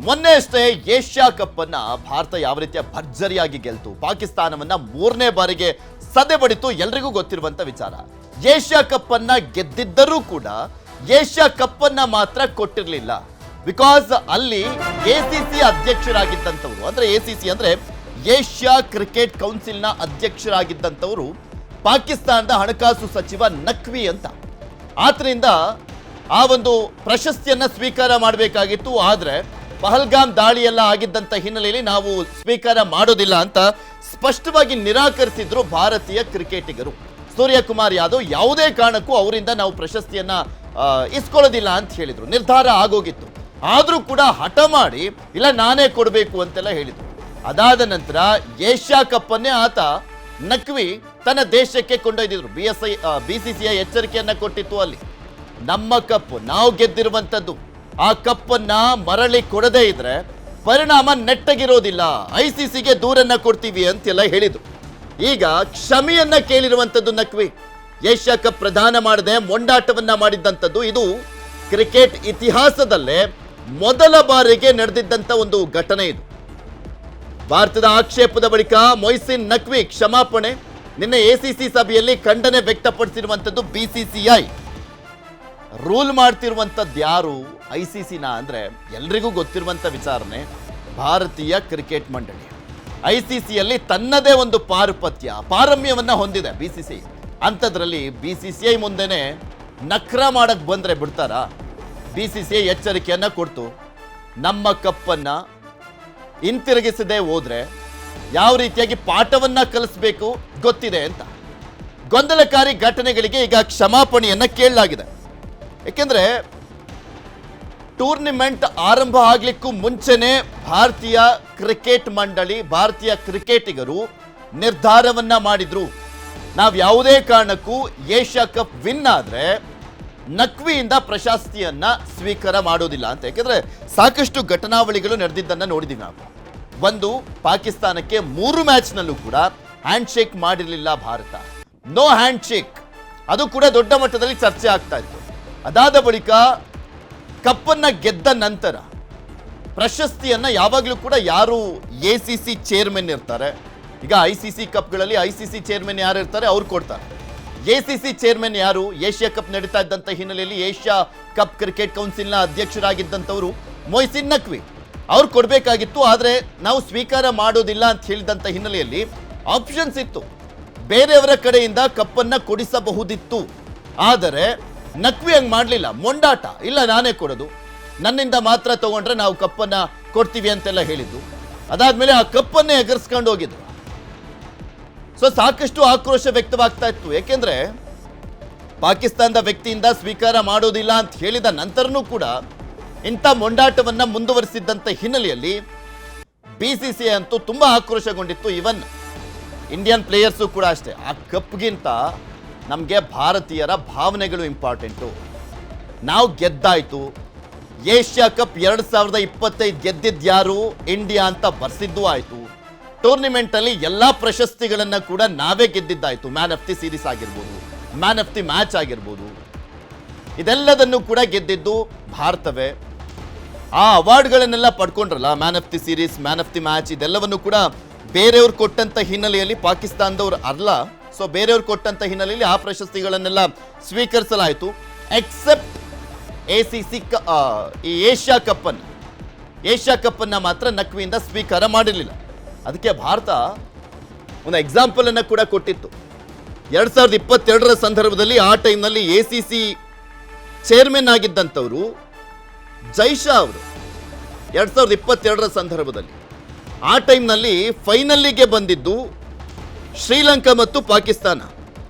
ಮೊನ್ನೆ ಅಷ್ಟೇ Asia cup ಅನ್ನ ಭಾರತ ಯಾವ ರೀತಿಯ ಭರ್ಜರಿಯಾಗಿ ಗೆಲ್ತು, ಪಾಕಿಸ್ತಾನವನ್ನ 3ನೇ ಬಾರಿಗೆ ಸದೆ ಬಡಿತು, ಎಲ್ರಿಗೂ ಗೊತ್ತಿರುವಂತ ವಿಚಾರ. ಏಷ್ಯಾ ಕಪ್ ಅನ್ನ ಗೆದ್ದಿದ್ದರೂ ಕೂಡ ಏಷ್ಯಾ ಕಪ್ ಅನ್ನ ಮಾತ್ರ ಕೊಟ್ಟಿರಲಿಲ್ಲ. ಬಿಕಾಸ್ ಅಲ್ಲಿ ಎಸಿಸಿ ಅಧ್ಯಕ್ಷರಾಗಿದ್ದಂಥವ್ರು, ಅಂದ್ರೆ ಎಸಿಸಿ ಅಂದ್ರೆ ಏಷ್ಯಾ ಕ್ರಿಕೆಟ್ ಕೌನ್ಸಿಲ್ನ ಅಧ್ಯಕ್ಷರಾಗಿದ್ದಂಥವರು ಪಾಕಿಸ್ತಾನದ ಹಣಕಾಸು ಸಚಿವ ನಖ್ವಿ ಅಂತ. ಆದ್ರಿಂದ ಆ ಒಂದು ಪ್ರಶಸ್ತಿಯನ್ನ ಸ್ವೀಕಾರ ಮಾಡಬೇಕಾಗಿತ್ತು. ಆದ್ರೆ ಪಹಲ್ಗಾಮ್ ದಾಳಿಯೆಲ್ಲ ಆಗಿದ್ದಂತ ಹಿನ್ನೆಲೆಯಲ್ಲಿ ನಾವು ಸ್ವೀಕಾರ ಮಾಡೋದಿಲ್ಲ ಅಂತ ಸ್ಪಷ್ಟವಾಗಿ ನಿರಾಕರಿಸಿದ್ರು ಭಾರತೀಯ ಕ್ರಿಕೆಟಿಗರು. ಸೂರ್ಯಕುಮಾರ್ ಯಾದವ್ ಯಾವುದೇ ಕಾರಣಕ್ಕೂ ಅವರಿಂದ ನಾವು ಪ್ರಶಸ್ತಿಯನ್ನ ಇಸ್ಕೊಳ್ಳೋದಿಲ್ಲ ಅಂತ ಹೇಳಿದ್ರು. ನಿರ್ಧಾರ ಆಗೋಗಿತ್ತು. ಆದ್ರೂ ಕೂಡ ಹಠ ಮಾಡಿ ಇಲ್ಲ ನಾನೇ ಕೊಡಬೇಕು ಅಂತೆಲ್ಲ ಹೇಳಿದ್ರು. ಅದಾದ ನಂತರ ಏಷ್ಯಾ ಕಪ್ ಅನ್ನೇ ಆತ ನಖ್ವಿ ತನ್ನ ದೇಶಕ್ಕೆ ಕೊಂಡೊಯ್ದಿದ್ರು. ಬಿಸಿಸಿಐ ಎಚ್ಚರಿಕೆಯನ್ನ ಕೊಟ್ಟಿತ್ತು. ಅಲ್ಲಿ ನಮ್ಮ ಕಪ್ ನಾವು ಗೆದ್ದಿರುವಂತದ್ದು, ಆ ಕಪ್ಪನ್ನ ಮರಳಿ ಕೊಡದೇ ಇದ್ರೆ ಪರಿಣಾಮ ನೆಟ್ಟಗಿರೋದಿಲ್ಲ, ಐಸಿಸಿಗೆ ದೂರನ್ನ ಕೊಡ್ತೀವಿ ಅಂತೆಲ್ಲ ಹೇಳಿದ್ರು. ಈಗ ಕ್ಷಮೆಯನ್ನ ಕೇಳಿರುವಂತದ್ದು ನಖ್ವಿ. ಏಷ್ಯಾ ಕಪ್ ಪ್ರದಾನ ಮಾಡದೆ ಮೊಂಡಾಟವನ್ನ ಮಾಡಿದ್ದಂಥದ್ದು ಇದು ಕ್ರಿಕೆಟ್ ಇತಿಹಾಸದಲ್ಲೇ ಮೊದಲ ಬಾರಿಗೆ ನಡೆದಿದ್ದಂತ ಒಂದು ಘಟನೆ ಇದು. ಭಾರತದ ಆಕ್ಷೇಪದ ಬಳಿಕ ಮೊಯ್ಸಿನ್ ನಖ್ವಿ ಕ್ಷಮಾಪಣೆ. ನಿನ್ನೆ ಎಸಿಸಿ ಸಭೆಯಲ್ಲಿ ಖಂಡನೆ ವ್ಯಕ್ತಪಡಿಸಿರುವಂತದ್ದು ಬಿಸಿಸಿಐ. ರೂಲ್ ಮಾಡ್ತಿರುವಂತದ್ದು ಯಾರು? ಐಸಿಸಿನ ಅಂದ್ರೆ ಎಲ್ರಿಗೂ ಗೊತ್ತಿರುವಂತ ವಿಚಾರಣೆ ಭಾರತೀಯ ಕ್ರಿಕೆಟ್ ಮಂಡಳಿ. ಐಸಿಸಿಯಲ್ಲಿ ತನ್ನದೇ ಒಂದು ಪಾರಮ್ಯವನ್ನ ಹೊಂದಿದೆ ಬಿಸಿಸಿಐ. ಅಂಥದ್ರಲ್ಲಿ ಬಿಸಿಸಿಐ ಮುಂದೆನೆ ನಖರ ಮಾಡಕ್ ಬಂದ್ರೆ ಬಿಡ್ತಾರ? ಬಿಸಿಸಿಐ ಎಚ್ಚರಿಕೆಯನ್ನ ಕೊಡ್ತು, ನಮ್ಮ ಕಪ್ಪನ್ನ ಹಿಂತಿರುಗಿಸದೆ ಹೋದ್ರೆ ಯಾವ ರೀತಿಯಾಗಿ ಪಾಠವನ್ನ ಕಲಿಸ್ಬೇಕು ಗೊತ್ತಿದೆ ಅಂತ. ಗೊಂದಲಕಾರಿ ಘಟನೆಗಳಿಗೆ ಈಗ ಕ್ಷಮಾಪಣೆಯನ್ನ ಕೇಳಲಾಗಿದೆ. ಯಾಕೆಂದ್ರೆ ಟೂರ್ನಿಮೆಂಟ್ ಆರಂಭ ಆಗ್ಲಿಕ್ಕೂ ಮುಂಚೆನೆ ಭಾರತೀಯ ಕ್ರಿಕೆಟ್ ಮಂಡಳಿ, ಭಾರತೀಯ ಕ್ರಿಕೆಟಿಗರು ನಿರ್ಧಾರವನ್ನ ಮಾಡಿದ್ರು. ನಾವು ಯಾವುದೇ ಕಾರಣಕ್ಕೂ ಏಷ್ಯಾ ಕಪ್ ವಿನ್ ಆದ್ರೆ ನಖ್ವಿಯಿಂದ ಪ್ರಶಸ್ತಿಯನ್ನ ಸ್ವೀಕಾರ ಮಾಡೋದಿಲ್ಲ ಅಂತ. ಯಾಕೆಂದ್ರೆ ಸಾಕಷ್ಟು ಘಟನಾವಳಿಗಳು ನಡೆದಿದ್ದನ್ನ ನೋಡಿದೀವಿ ನಾವು. ಒಂದು, ಪಾಕಿಸ್ತಾನಕ್ಕೆ 3 ಮ್ಯಾಚ್ನಲ್ಲೂ ಕೂಡ ಹ್ಯಾಂಡ್ ಶೇಕ್ ಮಾಡಿರಲಿಲ್ಲ ಭಾರತ. ನೋ ಹ್ಯಾಂಡ್ ಶೇಕ್, ಅದು ಕೂಡ ದೊಡ್ಡ ಮಟ್ಟದಲ್ಲಿ ಚರ್ಚೆ ಆಗ್ತಾ ಇತ್ತು. ಅದಾದ ಬಳಿಕ ಕಪ್ಪನ್ನ ಗೆದ್ದ ನಂತರ ಪ್ರಶಸ್ತಿಯನ್ನ ಯಾವಾಗಲೂ ಕೂಡ ಯಾರು ಎಸಿಸಿ ಚೇರ್ಮನ್ ಇರ್ತಾರೆ, ಈಗ ಐಸಿಸಿ ಕಪ್ಗಳಲ್ಲಿ ಐಸಿಸಿ ಚೇರ್ಮನ್ ಯಾರು ಇರ್ತಾರೆ ಅವ್ರು ಕೊಡ್ತಾರೆ. ಎಸಿಸಿ ಚೇರ್ಮನ್ ಯಾರು? ಏಷ್ಯಾ ಕಪ್ ನಡೀತಾ ಇದ್ದಂಥ ಹಿನ್ನೆಲೆಯಲ್ಲಿ ಏಷ್ಯಾ ಕಪ್ ಕ್ರಿಕೆಟ್ ಕೌನ್ಸಿಲ್ನ ಅಧ್ಯಕ್ಷರಾಗಿದ್ದಂಥವರು ಮೊಯ್ಸಿನ್ ನಖ್ವಿ, ಅವ್ರು ಕೊಡಬೇಕಾಗಿತ್ತು. ಆದರೆ ನಾವು ಸ್ವೀಕಾರ ಮಾಡೋದಿಲ್ಲ ಅಂತ ಹೇಳಿದಂಥ ಹಿನ್ನೆಲೆಯಲ್ಲಿ ಆಪ್ಷನ್ಸ್ ಇತ್ತು, ಬೇರೆಯವರ ಕಡೆಯಿಂದ ಕಪ್ಪನ್ನು ಕೊಡಿಸಬಹುದಿತ್ತು. ಆದರೆ ನಖ್ವಿ ಹಂಗೆ ಮಾಡಲಿಲ್ಲ. ಮೊಂಡಾಟ, ಇಲ್ಲ ನಾನೇ ಕೊಡೋದು, ನನ್ನಿಂದ ಮಾತ್ರ ತಗೊಂಡ್ರೆ ನಾವು ಕಪ್ಪನ್ನು ಕೊಡ್ತೀವಿ ಅಂತೆಲ್ಲ ಹೇಳಿದ್ದು. ಅದಾದ್ಮೇಲೆ ಆ ಕಪ್ಪನ್ನೇ ಎಗರ್ಸ್ಕೊಂಡು ಹೋಗಿದ್ರು. ಸೊ ಸಾಕಷ್ಟು ಆಕ್ರೋಶ ವ್ಯಕ್ತವಾಗ್ತಾ ಇತ್ತು. ಏಕೆಂದ್ರೆ ಪಾಕಿಸ್ತಾನದ ವ್ಯಕ್ತಿಯಿಂದ ಸ್ವೀಕಾರ ಮಾಡೋದಿಲ್ಲ ಅಂತ ಹೇಳಿದ ನಂತರನೂ ಕೂಡ ಇಂಥ ಮೊಂಡಾಟವನ್ನ ಮುಂದುವರಿಸಿದ್ದಂಥ ಹಿನ್ನೆಲೆಯಲ್ಲಿ ಬಿಸಿಸಿಐ ಅಂತೂ ತುಂಬಾ ಆಕ್ರೋಶಗೊಂಡಿತ್ತು. ಇವನ್ ಇಂಡಿಯನ್ ಪ್ಲೇಯರ್ಸು ಕೂಡ ಅಷ್ಟೇ. ಆ ಕಪ್ಗಿಂತ ನಮಗೆ ಭಾರತೀಯರ ಭಾವನೆಗಳು ಇಂಪಾರ್ಟೆಂಟು. ನಾವು ಗೆದ್ದಾಯ್ತು. ಏಷ್ಯಾ ಕಪ್ 2025 ಗೆದ್ದಿದ್ದು ಯಾರು? ಇಂಡಿಯಾ ಅಂತ ಬರ್ಸಿದ್ದು ಆಯ್ತು. ಟೂರ್ನಿಮೆಂಟ್ ಅಲ್ಲಿ ಎಲ್ಲಾ ಪ್ರಶಸ್ತಿಗಳನ್ನ ಕೂಡ ನಾವೇ ಗೆದ್ದಿದ್ದಾಯ್ತು. ಮ್ಯಾನ್ ಆಫ್ ದಿ ಸೀರೀಸ್ ಆಗಿರ್ಬೋದು, ಮ್ಯಾನ್ ಆಫ್ ದಿ ಮ್ಯಾಚ್ ಆಗಿರ್ಬೋದು, ಇದೆಲ್ಲದನ್ನು ಕೂಡ ಗೆದ್ದಿದ್ದು ಭಾರತವೇ. ಆ ಅವಾರ್ಡ್ಗಳನ್ನೆಲ್ಲ ಪಡ್ಕೊಂಡ್ರಲ್ಲ, man of the series, man of the match, ಇದೆಲ್ಲವನ್ನು ಕೂಡ ಬೇರೆಯವ್ರು ಕೊಟ್ಟಂತ ಹಿನ್ನೆಲೆಯಲ್ಲಿ ಪಾಕಿಸ್ತಾನದವ್ರು ಅಲ್ಲ. ಸೊ ಬೇರೆಯವ್ರು ಕೊಟ್ಟಂತ ಹಿನ್ನೆಲೆಯಲ್ಲಿ ಆ ಪ್ರಶಸ್ತಿಗಳನ್ನೆಲ್ಲ ಸ್ವೀಕರಿಸಲಾಯಿತು. ಎಕ್ಸೆಪ್ಟ್ ಎಸಿಸಿ ಈ ಏಷ್ಯಾ ಕಪ್ ಅನ್ನ ಮಾತ್ರ ನಖ್ವಿಯಿಂದ ಸ್ವೀಕಾರ ಮಾಡಿರಲಿಲ್ಲ. ಅದಕ್ಕೆ ಭಾರತ ಒಂದು ಎಕ್ಸಾಂಪಲ್ ಅನ್ನ ಕೂಡ ಕೊಟ್ಟಿತ್ತು. 2022 ಸಂದರ್ಭದಲ್ಲಿ ಆ ಟೈಮ್ನಲ್ಲಿ ಎಸಿಸಿ ಚೇರ್ಮನ್ ಆಗಿದ್ದಂಥವರು ಜೈಶಾ ಅವರು 2022 ಸಂದರ್ಭದಲ್ಲಿ ಆ ಟೈಮ್ನಲ್ಲಿ ಫೈನಲ್ಲಿಗೆ ಬಂದಿದ್ದು ಶ್ರೀಲಂಕಾ ಮತ್ತು ಪಾಕಿಸ್ತಾನ.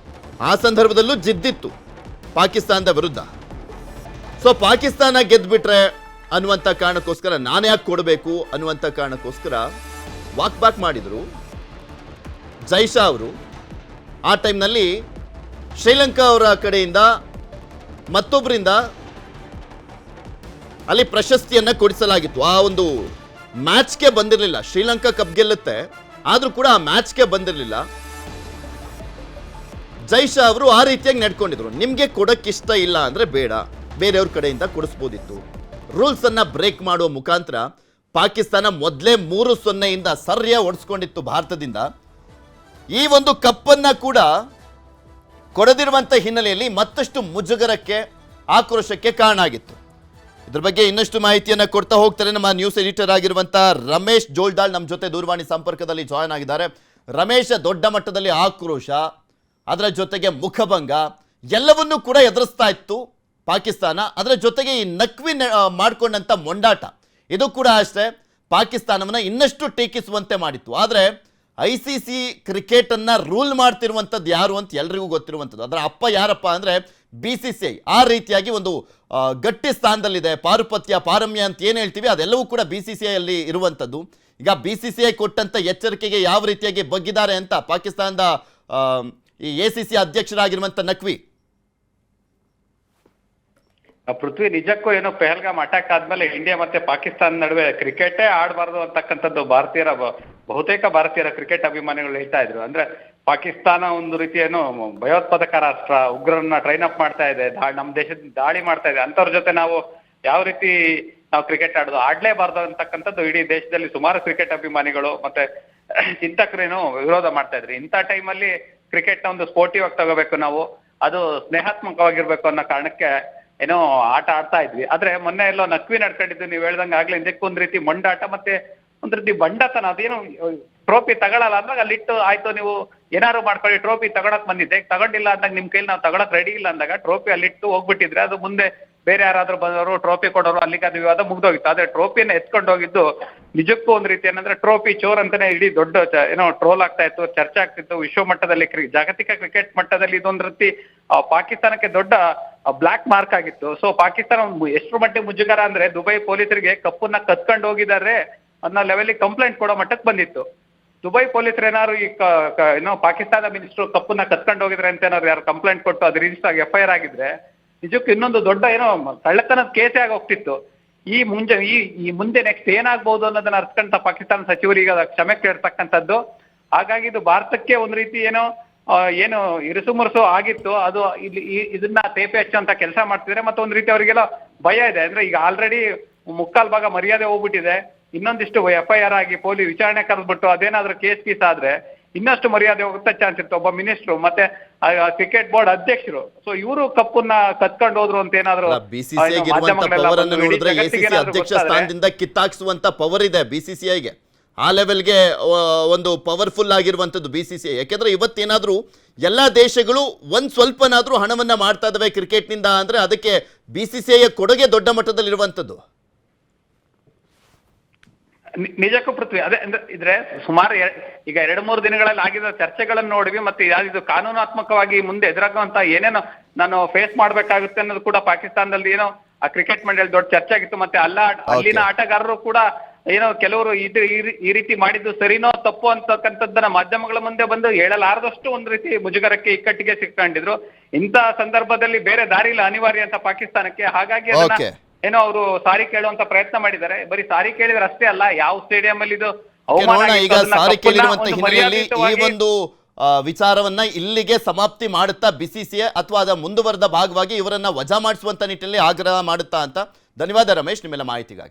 ಆ ಸಂದರ್ಭದಲ್ಲೂ ಜಿದ್ದಿತ್ತು ಪಾಕಿಸ್ತಾನದ ವಿರುದ್ಧ. ಸೊ ಪಾಕಿಸ್ತಾನ ಗೆದ್ಬಿಟ್ರೆ ಅನ್ನುವಂಥ ಕಾರಣಕ್ಕೋಸ್ಕರ ನಾನು ಯಾಕೆ ಕೊಡಬೇಕು ಅನ್ನುವಂಥ ಕಾರಣಕ್ಕೋಸ್ಕರ ವಾಕ್ ಬ್ಯಾಕ್ ಮಾಡಿದ್ರು ಜೈಶಾ ಅವರು. ಆ ಟೈಮ್ನಲ್ಲಿ ಶ್ರೀಲಂಕಾ ಅವರ ಕಡೆಯಿಂದ ಮತ್ತೊಬ್ಬರಿಂದ ಅಲ್ಲಿ ಪ್ರಶಸ್ತಿಯನ್ನ ಕೊಡಿಸಲಾಗಿತ್ತು. ಆ ಒಂದು ಮ್ಯಾಚ್ಗೆ ಬಂದಿರಲಿಲ್ಲ. ಶ್ರೀಲಂಕಾ ಕಪ್ ಗೆಲ್ಲುತ್ತೆ, ಆದ್ರೂ ಕೂಡ ಆ ಮ್ಯಾಚ್ಗೆ ಬಂದಿರಲಿಲ್ಲ. ಜೈಶಾ ಅವರು ಆ ರೀತಿಯಾಗಿ ನಡ್ಕೊಂಡಿದ್ರು. ನಿಮ್ಗೆ ಕೊಡಕ್ಕಿಷ್ಟ ಇಲ್ಲ ಅಂದ್ರೆ ಬೇಡ, ಬೇರೆಯವ್ರ ಕಡೆಯಿಂದ ಕೊಡಿಸ್ಬೋದಿತ್ತು. ರೂಲ್ಸ್ ಅನ್ನ ಬ್ರೇಕ್ ಮಾಡುವ ಮುಖಾಂತರ ಪಾಕಿಸ್ತಾನ ಮೊದಲೇ 3-0 ಸರ್ಯ ಓಡಿಸ್ಕೊಂಡಿತ್ತು ಭಾರತದಿಂದ. ಈ ಒಂದು ಕಪ್ಪನ್ನ ಕೂಡ ಕೊಡದಿರುವಂಥ ಹಿನ್ನೆಲೆಯಲ್ಲಿ ಮತ್ತಷ್ಟು ಮುಜುಗರಕ್ಕೆ, ಆಕ್ರೋಶಕ್ಕೆ ಕಾರಣ ಆಗಿತ್ತು. ಇದ್ರ ಬಗ್ಗೆ ಇನ್ನಷ್ಟು ಮಾಹಿತಿಯನ್ನು ಕೊಡ್ತಾ ಹೋಗ್ತಾರೆ ನಮ್ಮ ನ್ಯೂಸ್ ಎಡಿಟರ್ ಆಗಿರುವಂಥ ರಮೇಶ್ ಜೋಲ್ದಾಳ್ ನಮ್ಮ ಜೊತೆ ದೂರವಾಣಿ ಸಂಪರ್ಕದಲ್ಲಿ ಜಾಯ್ನ್ ಆಗಿದ್ದಾರೆ. ರಮೇಶ, ದೊಡ್ಡ ಮಟ್ಟದಲ್ಲಿ ಆಕ್ರೋಶ, ಅದರ ಜೊತೆಗೆ ಮುಖಭಂಗ ಎಲ್ಲವನ್ನೂ ಕೂಡ ಎದುರಿಸ್ತಾ ಇತ್ತು ಪಾಕಿಸ್ತಾನ. ಅದರ ಜೊತೆಗೆ ಈ ನಕ್ವಿ ಮಾಡಿಕೊಂಡಂಥ ಮೊಂಡಾಟ ಇದು ಕೂಡ ಅಷ್ಟೇ ಪಾಕಿಸ್ತಾನವನ್ನು ಇನ್ನಷ್ಟು ಟೀಕಿಸುವಂತೆ ಮಾಡಿತ್ತು. ಆದರೆ ICC ಕ್ರಿಕೆಟನ್ನು ರೂಲ್ ಮಾಡ್ತಿರುವಂಥದ್ದು ಯಾರು ಅಂತ ಎಲ್ರಿಗೂ ಗೊತ್ತಿರುವಂಥದ್ದು. ಅದರ ಅಪ್ಪ ಯಾರಪ್ಪ ಅಂದರೆ BCCI. ಆ ರೀತಿಯಾಗಿ ಒಂದು ಗಟ್ಟಿ ಸ್ಥಾನದಲ್ಲಿದೆ. ಪಾರುಪತ್ಯ, ಪಾರಮ್ಯ ಅಂತ ಏನು ಹೇಳ್ತೀವಿ ಅದೆಲ್ಲವೂ ಕೂಡ BCCI ಅಲ್ಲಿ ಇರುವಂಥದ್ದು. ಈಗ BCCI ಕೊಟ್ಟಂಥ ಎಚ್ಚರಿಕೆಗೆ ಯಾವ ರೀತಿಯಾಗಿ ಬಗ್ಗಿದ್ದಾರೆ ಅಂತ ಪಾಕಿಸ್ತಾನದ ಈ ACC ಅಧ್ಯಕ್ಷರಾಗಿರುವಂಥ ನಕ್ವಿ. ಪೃಥ್ವಿ, ನಿಜಕ್ಕೂ ಏನು ಪೆಹಲ್ಗಾಮ್ ಅಟ್ಯಾಕ್ ಆದ್ಮೇಲೆ ಇಂಡಿಯಾ ಮತ್ತೆ ಪಾಕಿಸ್ತಾನ ನಡುವೆ ಕ್ರಿಕೆಟೇ ಆಡಬಾರ್ದು ಅಂತಕ್ಕಂಥದ್ದು ಬಹುತೇಕ ಭಾರತೀಯರ ಕ್ರಿಕೆಟ್ ಅಭಿಮಾನಿಗಳು ಹೇಳ್ತಾ ಇದ್ರು. ಅಂದ್ರೆ ಪಾಕಿಸ್ತಾನ ಒಂದು ರೀತಿ ಏನು ಭಯೋತ್ಪಾದಕ ರಾಷ್ಟ್ರ, ಉಗ್ರರನ್ನ ಟ್ರೈನ್ ಅಪ್ ಮಾಡ್ತಾ ಇದೆ, ನಮ್ಮ ದೇಶದ ದಾಳಿ ಮಾಡ್ತಾ ಇದೆ, ಅಂತವ್ರ ಜೊತೆ ನಾವು ಯಾವ ರೀತಿ ನಾವು ಕ್ರಿಕೆಟ್ ಆಡ್ಲೇಬಾರ್ದು ಅಂತಕ್ಕಂಥದ್ದು ಇಡೀ ದೇಶದಲ್ಲಿ ಸುಮಾರು ಕ್ರಿಕೆಟ್ ಅಭಿಮಾನಿಗಳು ಮತ್ತೆ ಚಿಂತಕರೇನು ವಿರೋಧ ಮಾಡ್ತಾ ಇದ್ರಿ. ಇಂಥ ಟೈಮಲ್ಲಿ ಕ್ರಿಕೆಟ್ನ ಒಂದು ಸ್ಪೋರ್ಟಿವ್ ಆಗಿ ತಗೋಬೇಕು, ನಾವು ಅದು ಸ್ನೇಹಾತ್ಮಕವಾಗಿರ್ಬೇಕು ಅನ್ನೋ ಕಾರಣಕ್ಕೆ ಏನೋ ಆಟ ಆಡ್ತಾ ಇದ್ವಿ. ಆದ್ರೆ ಮೊನ್ನೆ ಎಲ್ಲೋ ನಕ್ವಿ ನಡ್ಕೊಂಡಿದ್ದು ನೀವು ಹೇಳ್ದಂಗೆ ಆಗ್ಲೇ ಇದಕ್ಕೊಂದ್ ರೀತಿ ಮೊಂಡಾಟ ಮತ್ತೆ ಒಂದ್ ರೀತಿ ಬಂಡತನ. ಅದೇನು ಟ್ರೋಫಿ ತಗೊಳಲ್ಲ ಅಂದಾಗ ಅಲ್ಲಿಟ್ಟು ಆಯ್ತು ನೀವು ಏನಾದ್ರು ಮಾಡ್ಕೊಳ್ಳಿ, ಟ್ರೋಫಿ ತಗೊಳಕ್ ಬಂದಿದ್ದೆ, ತಗೊಂಡಿಲ್ಲ ಅಂದಾಗ ನಿಮ್ ಕೈಲಿ ನಾವು ತಗೊಳಕ್ ರೆಡಿ ಇಲ್ಲ ಅಂದಾಗ ಟ್ರೋಫಿ ಅಲ್ಲಿಟ್ಟು ಹೋಗ್ಬಿಟ್ಟಿದ್ರೆ ಅದು ಮುಂದೆ ಬೇರೆ ಯಾರಾದ್ರೂ ಬಂದವರು ಟ್ರೋಫಿ ಕೊಡೋರು, ಅಲ್ಲಿಗೆ ಅದು ವಿವಾದ ಮುಗ್ದೋಗಿತ್ತು. ಆದ್ರೆ ಟ್ರೋಫಿನ ಎತ್ಕೊಂಡು ಹೋಗಿದ್ದು ನಿಜಕ್ಕೂ ಒಂದ್ ರೀತಿ ಏನಂದ್ರೆ ಟ್ರೋಫಿ ಚೋರ್ ಅಂತಾನೆ ಇಡೀ ದೊಡ್ಡ ಏನೋ ಟ್ರೋಲ್ ಆಗ್ತಾ ಇತ್ತು, ಚರ್ಚೆ ಆಗ್ತಿತ್ತು ವಿಶ್ವ ಮಟ್ಟದಲ್ಲಿ, ಜಾಗತಿಕ ಕ್ರಿಕೆಟ್ ಮಟ್ಟದಲ್ಲಿ. ಇದೊಂದ್ ರೀತಿ ಪಾಕಿಸ್ತಾನಕ್ಕೆ ದೊಡ್ಡ ಬ್ಲಾಕ್ ಮಾರ್ಕ್ ಆಗಿತ್ತು. ಸೊ ಪಾಕಿಸ್ತಾನ ಎಷ್ಟರ ಮಟ್ಟಿಗೆ ಮುಜುಗರ ಅಂದ್ರೆ ದುಬೈ ಪೊಲೀಸರಿಗೆ ಕಪ್ಪನ್ನ ಕತ್ಕೊಂಡು ಹೋಗಿದ್ದಾರೆ ಅನ್ನೋ ಲೆವೆಲ್ ಕಂಪ್ಲೇಂಟ್ ಕೊಡೋ ಮಟ್ಟಕ್ಕೆ ಬಂದಿತ್ತು. ದುಬೈ ಪೊಲೀಸರು ಏನಾದ್ರು ಈ ಏನೋ ಪಾಕಿಸ್ತಾನ ಮಿನಿಸ್ಟ್ರು ಕಪ್ಪನ್ನ ಕತ್ಕೊಂಡು ಹೋಗಿದ್ರೆ ಅಂತ ಏನಾದ್ರು ಯಾರು ಕಂಪ್ಲೇಂಟ್ ಕೊಟ್ಟು ಅದು ರಿಜಿಸ್ಟರ್ ಆಗಿ FIR ಆಗಿದ್ರೆ ನಿಜಕ್ಕೂ ಇನ್ನೊಂದು ದೊಡ್ಡ ಏನೋ ಕಳ್ಳತನದ ಕೇಸೇ ಆಗಿ ಹೋಗ್ತಿತ್ತು. ಈ ಮುಂದೆ ನೆಕ್ಸ್ಟ್ ಏನಾಗ್ಬಹುದು ಅನ್ನೋದನ್ನ ಅರ್ಸ್ಕೊಂತ ಪಾಕಿಸ್ತಾನ ಸಚಿವರು ಈಗ ಕ್ಷಮೆ ಕೇಳ್ತಕ್ಕಂಥದ್ದು. ಹಾಗಾಗಿ ಇದು ಭಾರತಕ್ಕೆ ಒಂದ್ ರೀತಿ ಏನು ಇರುಸುಮುರುಸು ಆಗಿತ್ತು, ಅದು ಇಲ್ಲಿ ಇದನ್ನ ತೇಪೆ ಹಚ್ಚುವಂತ ಕೆಲಸ ಮಾಡ್ತಿದ್ರೆ. ಮತ್ತೆ ಒಂದ್ ರೀತಿ ಅವರಿಗೆಲ್ಲ ಭಯ ಇದೆ. ಅಂದ್ರೆ ಈಗ ಆಲ್ರೆಡಿ ಮುಕ್ಕಾಲ್ ಭಾಗ ಮರ್ಯಾದೆ ಹೋಗ್ಬಿಟ್ಟಿದೆ. ಇನ್ನೊಂದಿಷ್ಟು FIR ಆಗಿ ಪೊಲೀಸ್ ವಿಚಾರಣೆ ಕರೆದ್ಬಿಟ್ಟು ಅದೇನಾದ್ರೂ ಕೇಸ್ ಆದ್ರೆ ಇನ್ನಷ್ಟು ಮರ್ಯಾದೆ ಹೋಗುತ್ತಾ ಚಾನ್ಸ್ ಇತ್ತು. ಒಬ್ಬ ಮಿನಿಸ್ಟ್ರು ಮತ್ತೆ ಕ್ರಿಕೆಟ್ ಬೋರ್ಡ್ ಅಧ್ಯಕ್ಷರು, ಸೊ ಇವರು ಕಪ್ಪನ್ನ ಕತ್ಕೊಂಡು ಹೋದ್ರು ಅಂತ ಏನಾದ್ರು ಅಧ್ಯಕ್ಷ ಸ್ಥಾನದಿಂದ ಕಿತ್ತಾಕ್ಸುವಂತ ಪವರ್ ಇದೆ BCCIಗೆ. ಆ ಲೆವೆಲ್ಗೆ ಒಂದು ಪವರ್ಫುಲ್ ಆಗಿರುವಂಥದ್ದು BCCI. ಯಾಕೆಂದ್ರೆ ಇವತ್ತೇನಾದ್ರೂ ಎಲ್ಲ ದೇಶಗಳು ಸ್ವಲ್ಪನಾದ್ರೂ ಹಣವನ್ನ ಮಾಡ್ತಾ ಇದಾವೆ ಕ್ರಿಕೆಟ್ನಿಂದ ಅಂದ್ರೆ ಅದಕ್ಕೆ BCCIಯ ಕೊಡುಗೆ ದೊಡ್ಡ ಮಟ್ಟದಲ್ಲಿರುವಂಥದ್ದು. ನಿಜಕ್ಕೂ ಪೃಥ್ವಿ, ಅದೇ ಇದ್ರೆ ಸುಮಾರು ಈಗ 2-3 ದಿನಗಳಲ್ಲಿ ಆಗಿರೋ ಚರ್ಚೆಗಳನ್ನು ನೋಡಿವಿ. ಮತ್ತೆ ಇದು ಕಾನೂನಾತ್ಮಕವಾಗಿ ಮುಂದೆ ಎದುರಾಗುವಂತ ಏನೇನೋ ನಾನು ಫೇಸ್ ಮಾಡ್ಬೇಕಾಗುತ್ತೆ ಅನ್ನೋದು ಕೂಡ ಪಾಕಿಸ್ತಾನದಲ್ಲಿ ಏನೋ ಆ ಕ್ರಿಕೆಟ್ ಮಂಡಳಿ ದೊಡ್ಡ ಚರ್ಚೆ ಆಗಿತ್ತು. ಮತ್ತೆ ಅಲ್ಲಿನ ಆಟಗಾರರು ಕೂಡ ಏನೋ ಕೆಲವರು ಈ ರೀತಿ ಮಾಡಿದ್ದು ಸರಿನೋ ತಪ್ಪು ಅಂತಕ್ಕಂಥದ್ದನ್ನ ಮಾಧ್ಯಮಗಳ ಮುಂದೆ ಬಂದು ಹೇಳಲಾರದಷ್ಟು ಒಂದ್ ರೀತಿ ಮುಜುಗರಕ್ಕೆ ಇಕ್ಕಟ್ಟಿಗೆ ಸಿಕ್ಕೊಂಡಿದ್ರು. ಇಂಥ ಸಂದರ್ಭದಲ್ಲಿ ಬೇರೆ ದಾರಿ ಇಲ್ಲ, ಅನಿವಾರ್ಯ ಅಂತ ಪಾಕಿಸ್ತಾನಕ್ಕೆ. ಹಾಗಾಗಿ ಏನೋ ಅವರು ಸಾರಿ ಕೇಳುವಂತ ಪ್ರಯತ್ನ ಮಾಡಿದ್ದಾರೆ. ಬರೀ ಸಾರಿ ಕೇಳಿದ್ರೆ ಅಷ್ಟೇ ಅಲ್ಲ, ಯಾವ ಸ್ಟೇಡಿಯಂ ಅಲ್ಲಿ ಇದು ಈಗ ಸಾರಿ ಕೇಳಿರುವಂತ ಹಿನ್ನೆಲೆಯಲ್ಲಿ ಈ ಒಂದು ವಿಚಾರವನ್ನ ಇಲ್ಲಿಗೆ ಸಮಾಪ್ತಿ ಮಾಡುತ್ತಾ BCCI ಅಥವಾ ಅದರ ಮುಂದುವರೆದ ಭಾಗವಾಗಿ ಇವರನ್ನ ವಜಾ ಮಾಡಿಸುವಂತ ನಿಟ್ಟಿನಲ್ಲಿ ಆಗ್ರಹ ಮಾಡುತ್ತಾ ಅಂತ. ಧನ್ಯವಾದ ರಮೇಶ್ ನಿಮ್ಮೆಲ್ಲ ಮಾಹಿತಿಗಾಗಿ.